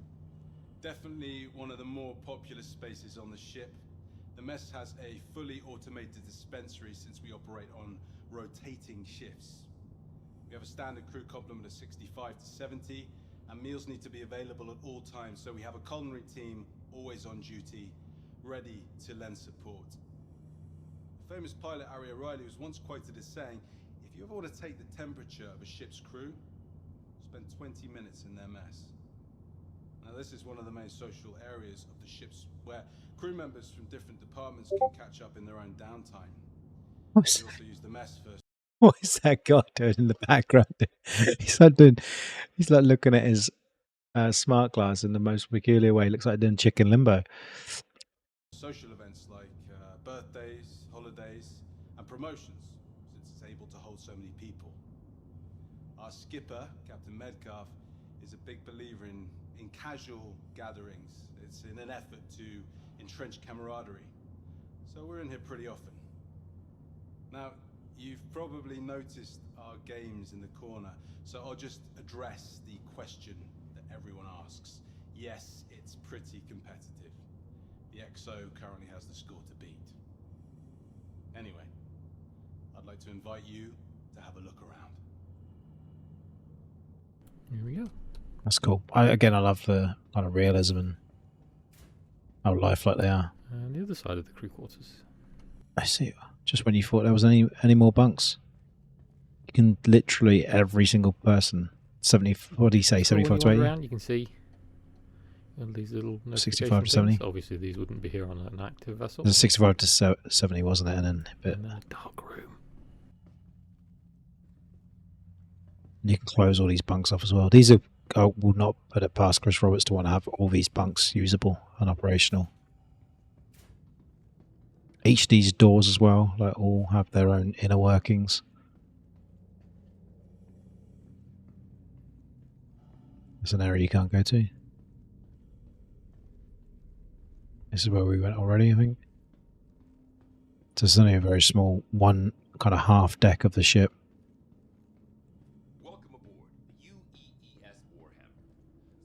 Definitely one of the more popular spaces on the ship. The mess has a fully automated dispensary since we operate on rotating shifts. We have a standard crew complement of 65 to 70, and meals need to be available at all times, so we have a culinary team always on duty, ready to lend support. The famous pilot Harry O'Reilly was once quoted as saying, if you ever want to take the temperature of a ship's crew, spend 20 minutes in their mess. Now this is one of the main social areas of the ships where crew members from different departments can catch up in their own downtime. What's, We also use the mess for what is that guy doing in the background? He's like doing. He's like looking at his smart glass in the most peculiar way. Looks like doing chicken limbo. social events like birthdays, holidays, and promotions, since it's able to hold so many people. Our skipper, Captain Medcalf, is a big believer in casual gatherings. It's in an effort to entrench camaraderie. So we're in here pretty often. Now, you've probably noticed our games in the corner, so I'll just address the question that everyone asks. Yes, it's pretty competitive. The Expo currently has the score to beat. Anyway, I'd like to invite you to have a look around. Here we go. That's cool. I love the kind of realism and how lifelike they are. And the other side of the crew quarters. I see. Just when you thought there was any more bunks, you can literally every single person. 70. What do you say? So when 75 you to 80. wander around, you can see these little 65 to 70. Obviously, these wouldn't be here on an active vessel. It was 65 to 70, wasn't it? And then a bit. And a dark room. You can close all these bunks off as well. These are. I will not put it past Chris Roberts to want to have all these bunks usable and operational. Each of these doors as well, like all have their own inner workings. There's an area you can't go to. This is where we went already, I think. So it's only a very small one kind of half deck of the ship. Welcome aboard the UEES Warhammer.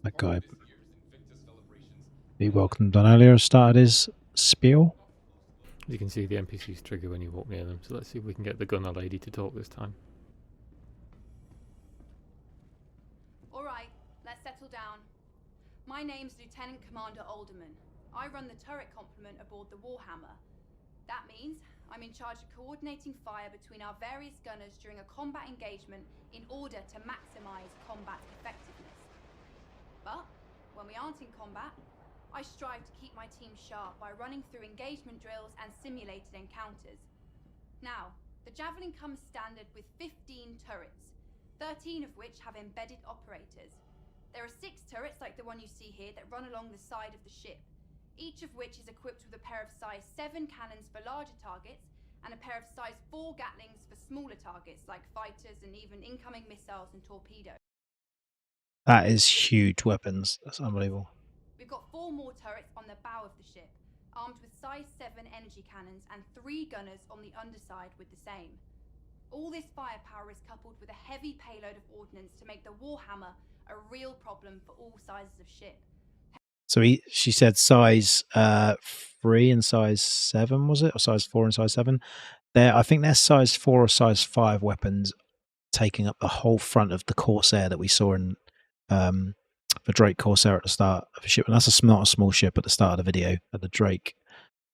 That guy This year's Invictus celebrations, he welcomed on earlier started his spiel. You can see the NPCs trigger when you walk near them. So let's see if we can get the gunner lady to talk this time. All right, let's settle down. My name's Lieutenant Commander Alderman. I run the turret complement aboard the Warhammer. That means I'm in charge of coordinating fire between our various gunners during a combat engagement in order to maximize combat effectiveness. But when we aren't in combat, I strive to keep my team sharp by running through engagement drills and simulated encounters. Now, the Javelin comes standard with 15 turrets, 13 of which have embedded operators. There are 6 turrets like the one you see here that run along the side of the ship, each of which is equipped with a pair of size 7 cannons for larger targets and a pair of size 4 Gatlings for smaller targets like fighters and even incoming missiles and torpedoes. That is huge weapons. That's unbelievable. We've got 4 more turrets on the bow of the ship, armed with size 7 energy cannons and 3 gunners on the underside with the same. All this firepower is coupled with a heavy payload of ordnance to make the Warhammer a real problem for all sizes of ship. So she said size 3 and size 7, was it? Or size 4 and size 7? I think they're size 4 or size 5 weapons taking up the whole front of the Corsair that we saw in the Drake Corsair at the start of the ship. And that's not a small ship at the start of the video at the Drake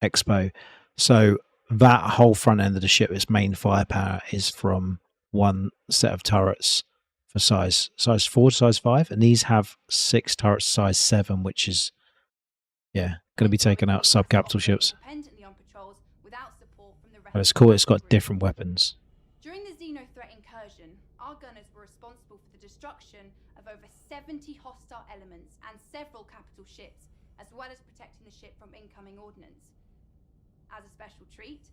Expo. So that whole front end of the ship, its main firepower is from one set of turrets for size 4 to size 5, and these have 6 turrets size 7, which is going to be taking out sub-capital ships. Independently on patrols without support from the rest But it's of the cool, it's got group. different weapons. During the Xeno threat incursion, our gunners were responsible for the destruction of over 70 hostile elements and several capital ships, as well as protecting the ship from incoming ordnance. As a special treat,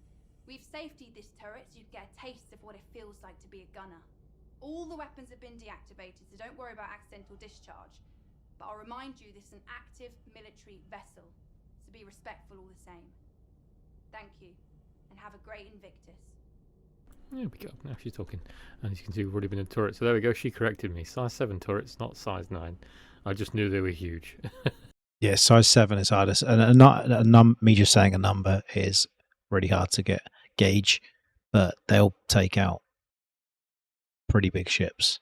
we've safetied this turret so you can get a taste of what it feels like to be a gunner. All the weapons have been deactivated, so don't worry about accidental discharge. But I'll remind you this is an active military vessel, so be respectful all the same. Thank you, and have a great Invictus. There we go. Now she's talking. And as you can see, we've already been in turrets. So there we go. She corrected me. Size 7 turrets, not size 9. I just knew they were huge. Yeah, size 7 is hardest, and me just saying a number is really hard to gauge, but they'll take out pretty big ships.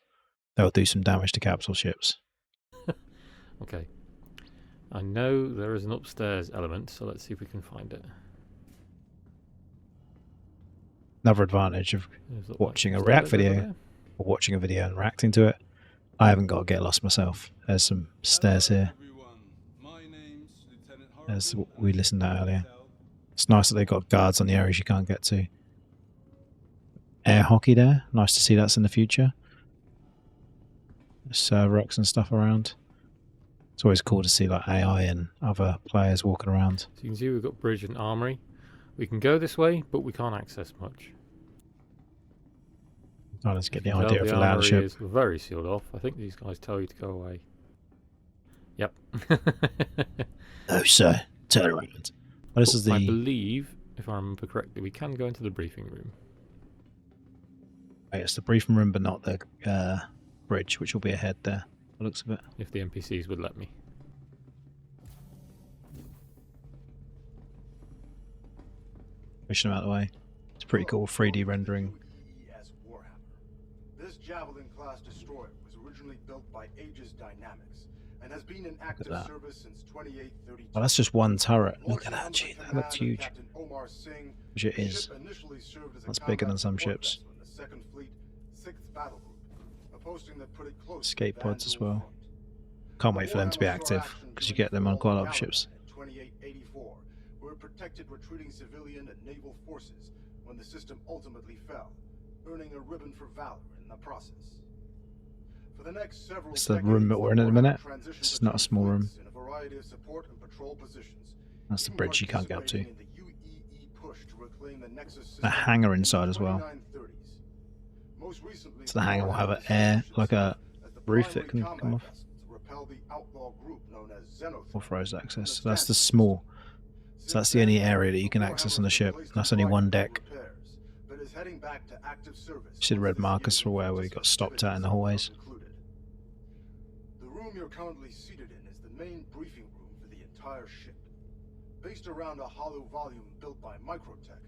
They'll do some damage to capital ships. Okay. I know there is an upstairs element, so let's see if we can find it. Another advantage of There's watching a upstairs React over video there. or watching a video and reacting to it. I haven't got to get lost myself. There's some stairs here, as we listened to earlier. It's nice that they've got guards on the areas you can't get to. Air hockey there. Nice to see that's in the future. Server-X and stuff around. It's always cool to see like AI and other players walking around. So you can see we've got bridge and armory. We can go this way, but we can't access much. Oh, let's get the You can idea tell of the a land armory ship. is very sealed off. I think these guys tell you to go away. Yep. No, sir. Turn around. Well, this is I the... believe, if I remember correctly, we can go into the briefing room. It's the briefing room, but not the bridge, which will be ahead there. By the looks of it. If the NPCs would let me. Pushing them out of the way. It's pretty cool 3D rendering. This Javelin class destroyer was originally built by Aegis Dynamics and has been in active that. service since 2832. Well, that's just one turret. Look at that. Gee, that looks huge. Captain Omar Singh, Which it the is. ship initially served as a That's bigger than combat some support ships. vessel in the 2nd Fleet, 6th Battle Group, a posting that put it close to Escape the pods as Vandal well. front. Can't wait for them to be Warhammer saw active, action because you during get them on the quite a lot Fall of ships. in 2884, where it protected retreating civilian and naval forces when the system ultimately fell, earning a ribbon for valor in the process. For the next several It's the room that we're in at the minute. This is not a small room. in a variety of support and patrol positions, That's the even bridge you can't get up to. participating in the UEE push to reclaim the Nexus A system hangar in inside the as well. 2930s. Most recently, So the hangar will have an Warhammer air, established like a itself as the roof that primary can come combat off. vessel to repel the outlaw group known as Xenothrone. Authorized access. So that's the small. So that's the only area that you can access on the ship. That's only one deck. See the red markers for where we got stopped at in the hallways. The room you're currently seated in is the main briefing room for the entire ship. Based around a hollow volume built by Microtech,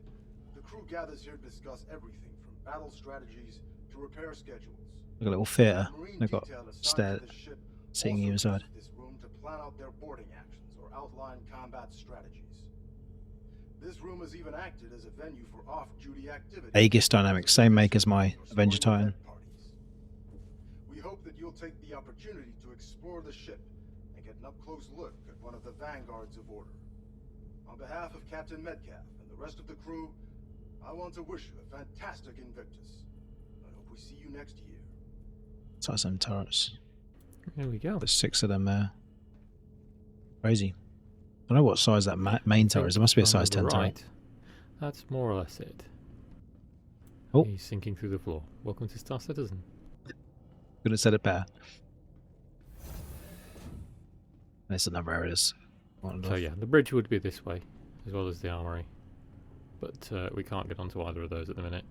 the crew gathers here to discuss everything from battle strategies to repair schedules. Like a little theatre. Marine They've got detail assigned to stairs this ship seating also you inside. uses this room to plan out their boarding actions or outline combat strategies. This room has even acted as a venue for off-duty activities. Aegis Dynamics, same make as my Avenger Titan. We hope that you'll take the opportunity to explore the ship and get an up-close look at one of the vanguards of order. On behalf of Captain Metcalf and the rest of the crew, I want to wish you a fantastic Invictus. I hope we see you next year. Size them turrets. There we go. There's 6 of them there. Crazy. I don't know what size that main turret is. There must be a size 10 turret. Right. That's more or less it. Oh. He's sinking through the floor. Welcome to Star Citizen. Could have said it better. There's another area. So yeah, the bridge would be this way, as well as the armory. But we can't get onto either of those at the minute.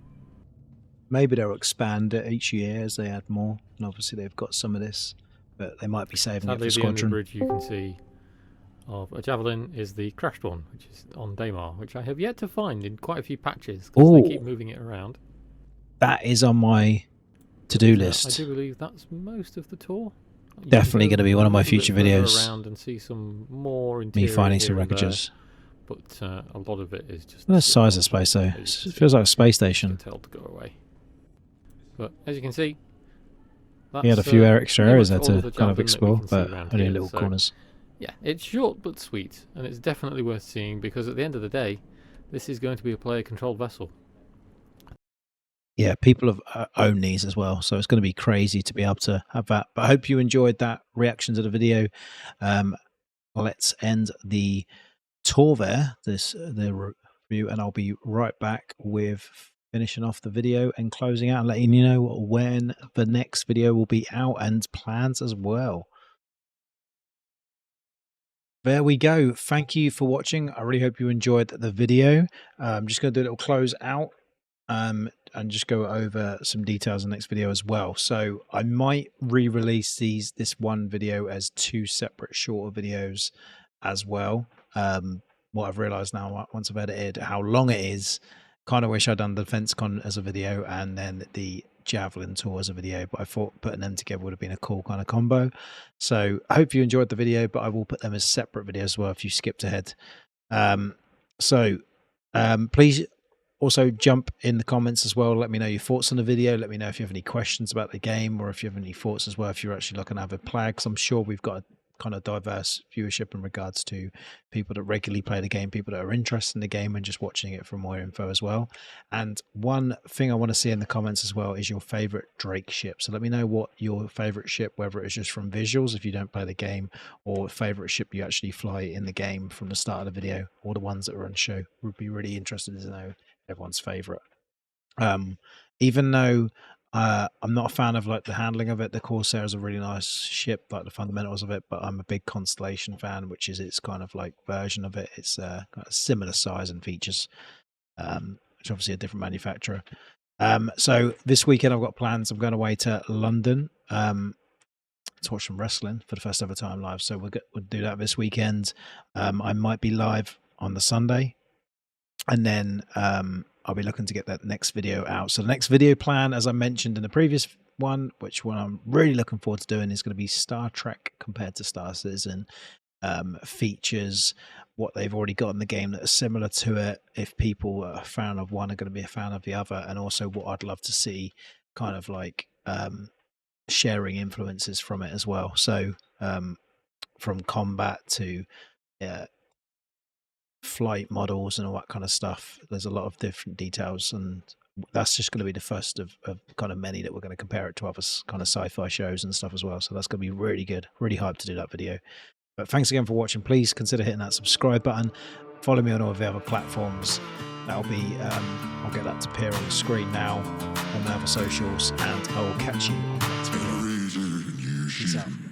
Maybe they'll expand it each year as they add more. And obviously they've got some of this, but they might be saving Sadly, it for the only Squadron. bridge you can see of a Javelin is the crashed one, which is on Daymar, which I have yet to find in quite a few patches, because they keep moving it around. That is on my to-do I list. do believe that's most of the tour. You Definitely can going to be one of my a little bit future further videos. around and see some more Me interior finding some here and there, wreckages. but a lot of it is just The size of space though. It feels like a space station. tell to go away. But as you can see, He had a that's, few extra pretty areas much there all to of the kind of Javelin that we explore, can see but around only in here, little so corners. yeah, it's short but sweet, and it's definitely worth seeing because at the end of the day, this is going to be a player-controlled vessel. Yeah, people have owned these as well, so it's going to be crazy to be able to have that. But I hope you enjoyed that reaction to the video. let's end the tour there, the review, and I'll be right back with finishing off the video and closing out and letting you know when the next video will be out and plans as well. There we go. Thank you for watching. I really hope you enjoyed the video. I'm just going to do a little close out and just go over some details in the next video as well. So I might re-release this one video as 2 separate shorter videos as well. What I've realized now, once I've edited how long it is, kind of wish I'd done the Defensecon as a video and then the Javelin tour as a video, but I thought putting them together would have been a cool kind of combo. So I hope you enjoyed the video, but I will put them as separate videos as well if you skipped ahead. Please also jump in the comments as well. Let me know your thoughts on the video. Let me know if you have any questions about the game, or if you have any thoughts as well if you're actually looking to have a play, because I'm sure we've got a kind of diverse viewership in regards to people that regularly play the game, people that are interested in the game and just watching it for more info as well. And one thing I want to see in the comments as well is your favorite Drake ship. So let me know what your favorite ship, whether it's just from visuals if you don't play the game, or favorite ship you actually fly in the game from the start of the video, or the ones that are on show. Would be really interested to know everyone's favorite. Even though I'm not a fan of like the handling of it, the Corsair is a really nice ship, like the fundamentals of it, but I'm a big Constellation fan, which is its kind of like version of it. It's got a similar size and features, which obviously a different manufacturer. So this weekend I've got plans. I'm going away to London to watch some wrestling for the first ever time live, so we'll do that this weekend. I might be live on the Sunday, and then I'll be looking to get that next video out. So the next video plan, as I mentioned in the previous one, which one I'm really looking forward to doing, is going to be Star Trek compared to Star Citizen. Features, what they've already got in the game that are similar to it, if people are a fan of one are going to be a fan of the other, and also what I'd love to see kind of like sharing influences from it as well. So from combat to flight models and all that kind of stuff, there's a lot of different details, and that's just going to be the first of kind of many that we're going to compare it to other kind of sci-fi shows and stuff as well. So that's going to be really good, really hyped to do that video. But thanks again for watching. Please consider hitting that subscribe button, follow me on all of the other platforms. That'll be I'll get that to appear on the screen now on the other socials, and I will catch you on the next video. Peace out.